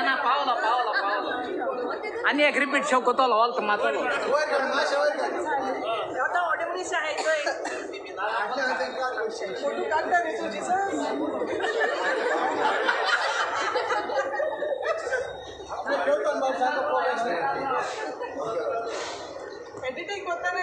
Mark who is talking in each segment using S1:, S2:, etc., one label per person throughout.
S1: ना पावला पावला पावला आणि एक रिपीट शो कोतोला वालत मातोला
S2: एडिटिंग करताना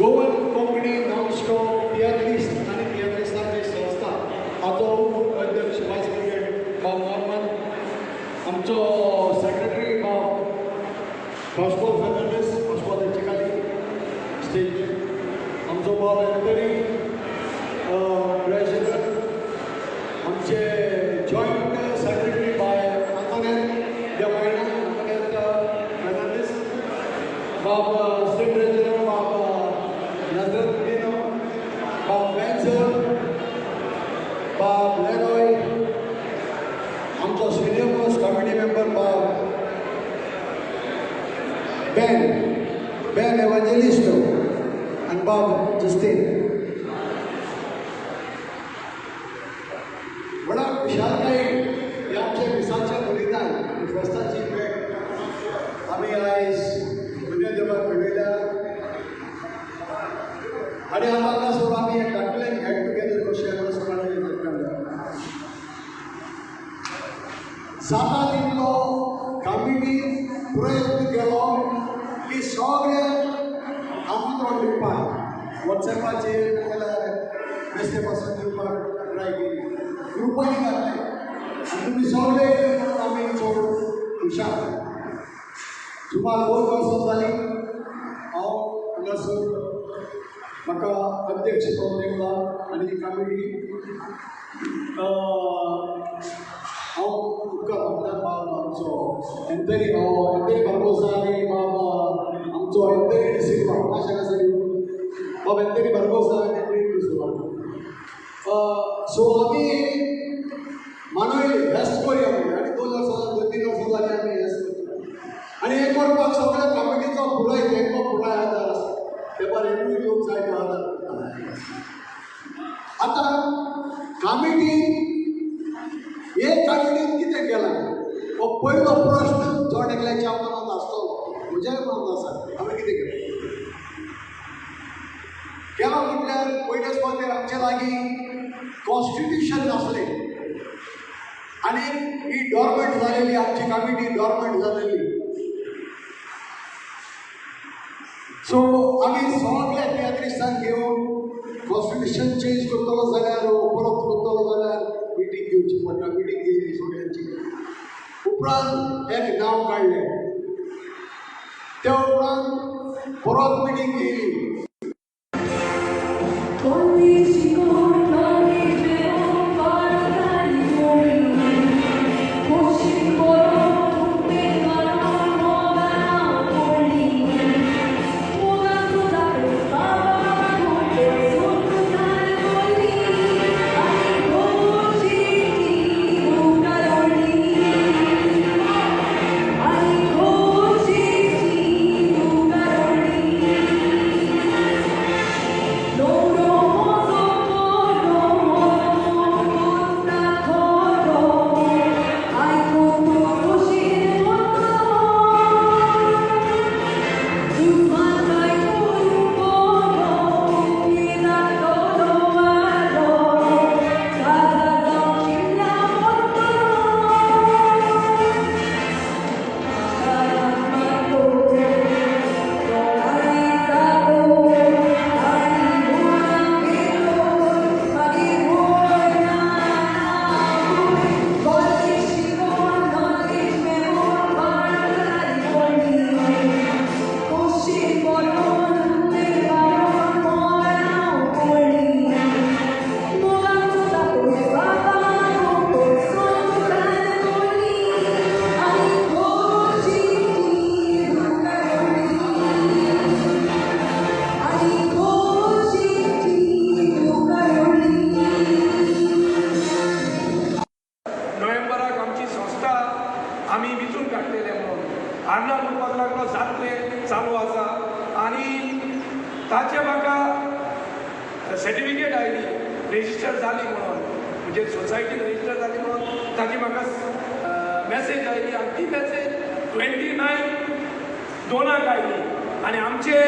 S3: गोवन कोंकणी नॉनस्टॉप थिएटरिस्ट आणि थिएटरिस्टांची संस्था हाचो अध्यक्ष वायस प्रेसिडेंट भाव नॉर्मन, आमचो सेक्रेटरी भाव भास्को फर्नांडीस, भास्को चिकाली स्टेज, आमचो भाव एंटनी ट्रेजरर, आमचे जॉईंट सेक्रेटरी बाय आंतोनेट देवायना, आंतोनेट फर्नांडीस, भाव स्टेट ट्रेजरर भाव Nazareno, Bob Benson, Bob Leroy, आमचो senior most committee member Bob Ben Evangelisto and Bob Justin. बड़ा विशालकाय ह्या आमच्या विसाच्या बलिदान फेस्ताची भेट आम्ही आयज दुनिया देवाक मेळयल्या आणि आम्हाला सोड आम्ही एक टाकलें गेट टुगेदर कशें सगळें जाता तितलो कमिटी प्रयत्न केलो की सगळे आमंत्रण दिवपाक वॉट्सॅपाचेर नाजाल्यार मेसेज पासून दिवपाक ट्राय केली, ग्रुपांनी घातले आनी तुमी सगळे आमी चड हुशार. सुमार 2 वर्सां जालीं हांव हांगासर म्हाका अध्यक्ष पद मेळ्ळा आनी ती कमिटी हांव उपकार मागता बाब आमचो एंथनी बार्बोसा आनी बाब आमचो एंथनी डिसिल्वा नाशक आसा बाब एंथनी बार्बोसा आनी एंथनी डिसिल्वा. सो आमी मानवी हेस्ट करूया आनी 2 वर्सां 2-3 वर्सां जालीं आमी हेस्ट करता आनी हें करपाक सगळ्या कमिटीचो पुराय पुराय आदार आसा. पेपर एकूय घेवंक जाय तो आदार करता. आतां कमिटी हे कमिटीन कितें केलां हो पयलो प्रश्न जो एकल्याच्या मनांत आसतलो, म्हज्याय मनांत आसा, हांवें कितें केलें म्हटल्यार पयलेच फावटी आमचे लागीं कॉन्स्टिट्यूशन नासलें आनी ही डॉर्मंट जालेली आमची कमिटी डॉर्मंट जालेली. सो आमी सगळे तियात्रिस्टांक घेवन कॉन्स्टिट्यूशन चेंज करतलो जाल्यार परत करतलो जाल्यार मिटींग घेवची पडटा. मिटींग घेतली सगळ्यांची. उपरांत एक नांव काडलें. त्या उपरांत परत मिटींग घेयली.
S2: आम्ही विचून काडलेले म्हणून आर्नल्ड म्हणपाक लागलो जातले चालू आसा आनी ताचे म्हाका सर्टिफिकेट आयली रेजिस्टर जाली म्हणून म्हणजे सोसायटी रेजिस्टर जाली म्हणून ताची म्हाका मॅसेज आयली आनी ती मॅसेज 29 दोनाक आयली आनी आमचे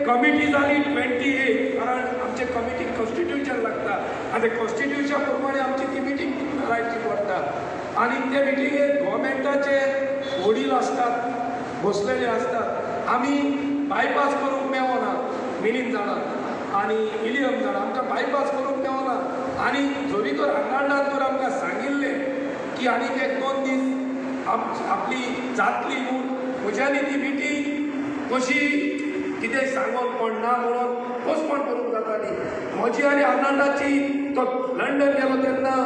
S2: कमिटी जाली 28 कारण आमचे कमिटीक कॉन्स्टिट्यूशन लागता आनी ते कॉन्स्टिट्यूशन प्रमाणे आमची ती मिटींग घालची पडटा आनी ते मिटिंगेक गव्हर्मेंटाचे वडील असतात बसलेले असतात आमी बायपास करूंक मेळना मिनींग जाणां आनी विलियम जाणां आमकां बायपास करूंक मेळना आनी जरी तर आंगांडान तर आमकां सांगिल्लें की आनीक एक 2 दीस आपली जातली म्हूण म्हज्यानी ती मिटींग कशी कितें सांगून पडना म्हणून पोस्टपोन करूंक जाताली म्हजी आनी आर्नल्डाची तो लंडन गेलो तेन्ना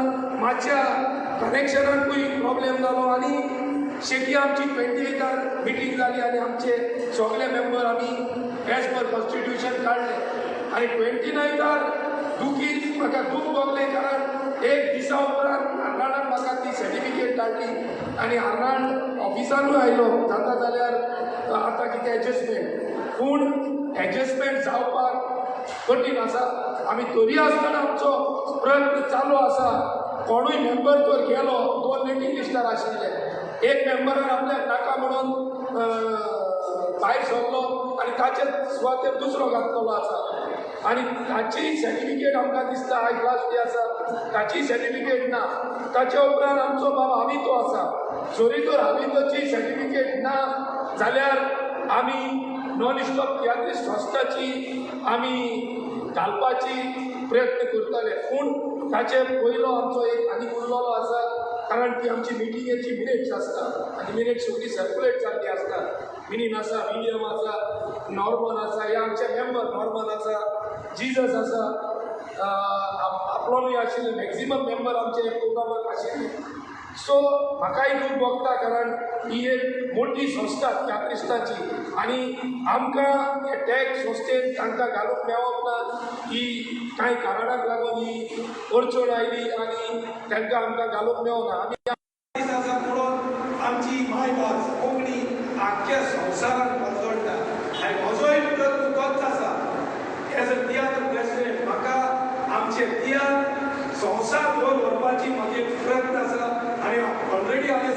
S2: मातशा कनेक्शनाकूय प्रॉब्लेम जालो आनी शेकी आमची 28 मिटींग जाली आनी आमचे सगळे मेंबर आमी एज पर कॉन्स्टिट्यूशन काडले आनी 29 दुखीच म्हाका दूख भोगलें कारण एक दिसा उपरांत आर्नल्डान म्हाका ती सर्टिफिकेट धाडली आनी आर्नल्ड ऑफिसानूय आयलो जाता जाल्यार आतां कितें एडजस्टमेंट पूण एडजस्टमेंट जावपाक कठीण आसा आमी तरी आसतना आमचो प्रयत्न चालू आसा कोणूय मेंबर जर गेलो 2 वेटिंग लिस्टार आशिल्ले एक मेंबरान आपल्याक नाका म्हणून भायर सरलो आनी ताचे सुवातेर दुसरो घातलेलो आसा आनी ताची सर्टिफिकेट आमकां दिसता आयज लास्ट डे आसा ताची सर्टिफिकेट ना ताचे उपरांत आमचो बाबा हावितो आसा जरी तर हावितोची सर्टिफिकेट ना जाल्यार आमी नॉन स्टॉप तियात्रीस्ट संस्थाची आमी घालपाची प्रयत्न करतले पूण ताचे पयलो आमचो एक आनी उरलेलो आसा कारण ती आमची मिटिंगेची मिनिट्स आसता आनी मिनिट्स सगळी सर्कुलेट जाल्ली आसता मिनीन आसा विलियम आसा नॉर्मन आसा हे आमचे मेंबर नॉर्मन आसा जिजस आसा आपलोनूय आशिल्ले मॅक्झिमम मेंबर आमचे प्रोग्रामाक आशिल्ले सो म्हाकाय खूब भोगता कारण ही एक मोठी संस्था तियात्रिस्टाची आनी आमकां हे टॅक्स संस्थेन तांकां घालूंक मेळप ना ही कांय कारणाक लागून ही अडचण आयली आनी तांकां आमकां घालूंक मेळना आमी आसा म्हणून आमची मायभास कोंकणी आख्ख्या संवसाराक परतडटा आनी म्हजोय प्रयत्न तोच आसा एज अ तियात्र प्रेसिडेंट म्हाका आमचे तियात्र संवसार भर व्हरपाची म्हजे प्रयत्न आसा आनी ऑलरेडी हांवें